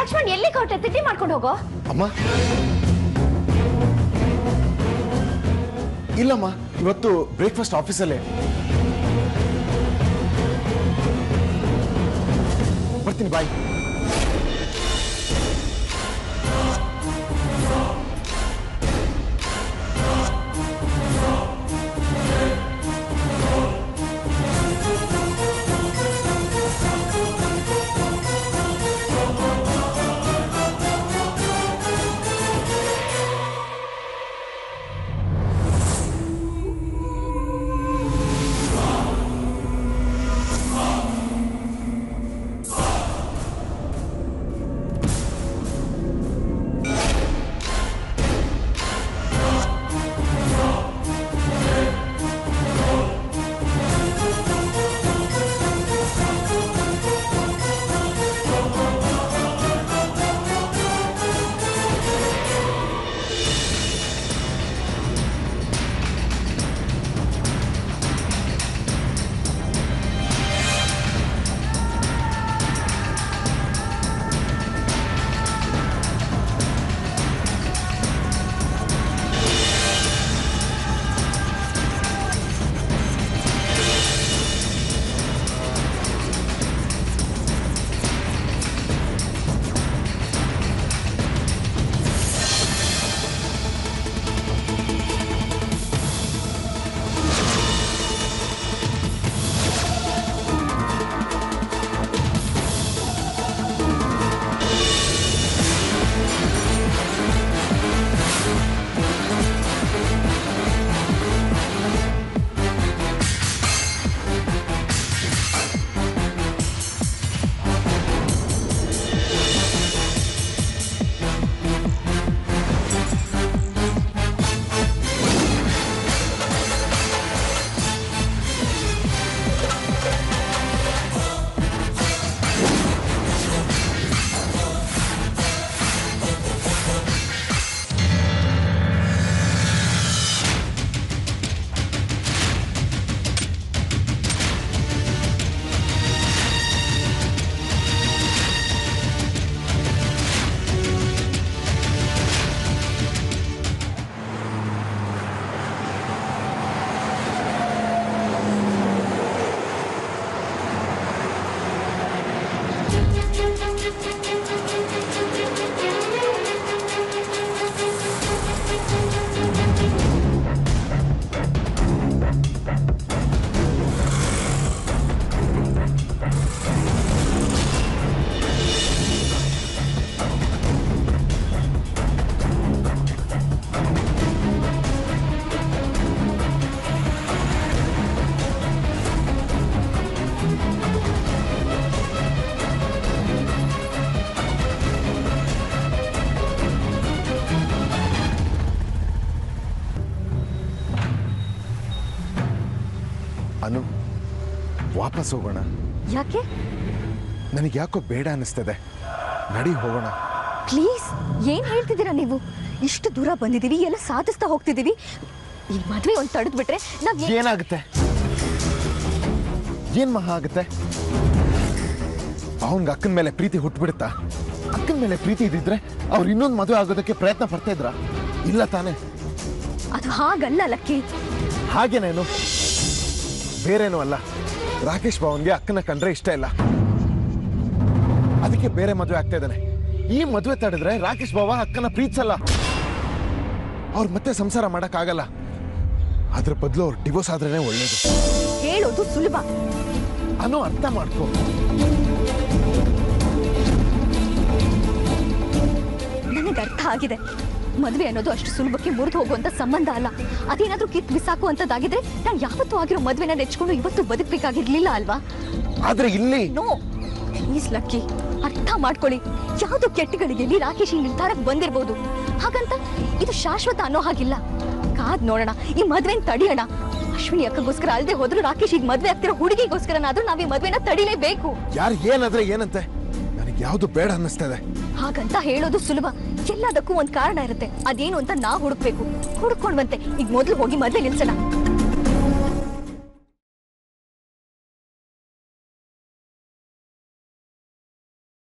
ಲಕ್ಷ್ಮಣ್ ಎಲ್ಲಿ ಹೊರಟೆ? ತಿಂಡಿ ಮಾಡ್ಕೊಂಡು ಹೋಗೋ. ಅಮ್ಮ ಇಲ್ಲಮ್ಮ, ಇವತ್ತು ಬ್ರೇಕ್ಫಾಸ್ಟ್ ಆಫೀಸಲ್ಲೇ. ಬರ್ತೀನಿ, ಬಾಯ್. ಅನು, ವಾಪಸ್ ಹೋಗೋಣ. ಯಾಕೆ? ನನಗೆ ಯಾಕೋ ಬೇಡ ಅನಿಸ್ತದೆ. ನಡಿ ಹೋಗೋಣ. ಪ್ಲೀಸ್, ಏನ್ ಹೇಳ್ತಿದ್ದೀರಾ ನೀವು? ಇಷ್ಟು ದೂರ ಬಂದಿದ್ದೀವಿ, ಎಲ್ಲ ಸಾಧಿಸ್ತಾ ಹೋಗ್ತಿದ್ದೀವಿ. ಈ ಮದ್ವೆ ಒಂದು ತಡೆದು ಬಿಟ್ರೆ ನಾವ್ ಏನಾಗುತ್ತೆ? ಏನ್ ಮಹಾ ಆಗುತ್ತೆ? ಅವನ್ಗೆ ಅಕ್ಕನ ಮೇಲೆ ಪ್ರೀತಿ ಹುಟ್ಟುಬಿಡುತ್ತಾ? ಅಕ್ಕನ ಮೇಲೆ ಪ್ರೀತಿ ಇದ್ದಿದ್ರೆ ಅವ್ರು ಇನ್ನೊಂದು ಮದುವೆ ಆಗೋದಕ್ಕೆ ಪ್ರಯತ್ನ ಪಡ್ತಾ ಇದ್ರ? ಇಲ್ಲ ತಾನೆ? ಅದು ಹಾಗಲ್ಲ ಲಕ್ಕಿ. ಹಾಗೇನೇನು? ಬೇರೇನೂ ಅಲ್ಲ. ರಾಕೇಶ್ ಬಾವನ್ಗೆ ಅಕ್ಕನ ಕಂಡ್ರೆ ಇಷ್ಟ ಇಲ್ಲ, ಅದಕ್ಕೆ ಬೇರೆ ಮದುವೆ ಆಗ್ತಾ ಇದ್ದಾನೆ. ಈ ಮದುವೆ ತಡೆದ್ರೆ ರಾಕೇಶ್ ಬಾವ ಅಕ್ಕನ ಪ್ರೀತಿಸಲ್ಲ, ಅವ್ರು ಮತ್ತೆ ಸಂಸಾರ ಮಾಡಕ್ಕಾಗಲ್ಲ. ಅದ್ರ ಬದಲು ಅವ್ರು ಡಿವೋರ್ಸ್ ಆದ್ರೇನೆ ಒಳ್ಳೇದು. ಹೇಳೋದು ಸುಲಭ, ಅನು ಅರ್ಥ ಮಾಡ್ಕೋ. ನನಗೆ ಅರ್ಥ ಆಗಿದೆ. ಮದುವೆ ಅನ್ನೋದು ಅಷ್ಟು ಸುಲಭಕ್ಕೆ ಮುರಿದು ಹೋಗುವಂತ ಸಂಬಂಧ ಅಲ್ಲ. ಅದೇನಾದ್ರೂ ಕಿತ್ ಬಿಸಾಕುವಂತದ್ದಾಗಿದ್ರೆ ನಾನು ಯಾವತ್ತೂ ಆಗಿರೋ ಮದುವೆನ ನೆಚ್ಕೊಂಡು ಇವತ್ತು ಬದುಕಬೇಕಾಗಿರ್ಲಿಲ್ಲ ಅಲ್ವಾ? ಆದ್ರೆ ಇಲ್ಲಿ ನೋ, ಪ್ಲೀಸ್ ಲಕ್ಕಿ, ಅರ್ಥ ಮಾಡ್ಕೊಳ್ಳಿ. ಯಾವ್ದು ಕೆಟ್ಟಗಳಿಗೆ ರಾಕೇಶ್ ಈ ನಿರ್ಧಾರಕ್ಕೆ ಬಂದಿರ್ಬೋದು, ಹಾಗಂತ ಇದು ಶಾಶ್ವತ ಅನ್ನೋ ಹಾಗಿಲ್ಲ. ಕಾದ್ ನೋಡೋಣ, ಈ ಮದ್ವೆನ ತಡಿಯೋಣ. ಅಶ್ವಿನಿ ಅಕ್ಕಗೋಸ್ಕರ ಅಲ್ದೆ ಹೋದ್ರು ರಾಕೇಶ್ ಈಗ ಮದ್ವೆ ಆಗ್ತಿರೋ ಹುಡುಗಿಗೋಸ್ಕರನಾದ್ರೂ ನಾವ್ ಈ ಮದ್ವೆನ ತಡಿಲೇಬೇಕು. ಯಾರು ಏನಾದ್ರೆ ಏನಂತೆ, ನನಗೆ ಯಾವ್ದು ಬೇಡ ಅನ್ನಿಸ್ತದೆ. ಹಾಗಂತ ಹೇಳೋದು ಸುಲಭ, ಎಲ್ಲದಕ್ಕೂ ಒಂದ್ ಕಾರಣ ಇರುತ್ತೆ. ಅದೇನು ಅಂತ ನಾವು ಹುಡುಕ್ಬೇಕು. ಹುಡುಕೊಂಡ್ವಂತೆ. ಈಗ ಮೊದ್ಲು ಹೋಗಿ ಮದ್ವೆ ನಿಲ್ಸೋಣ.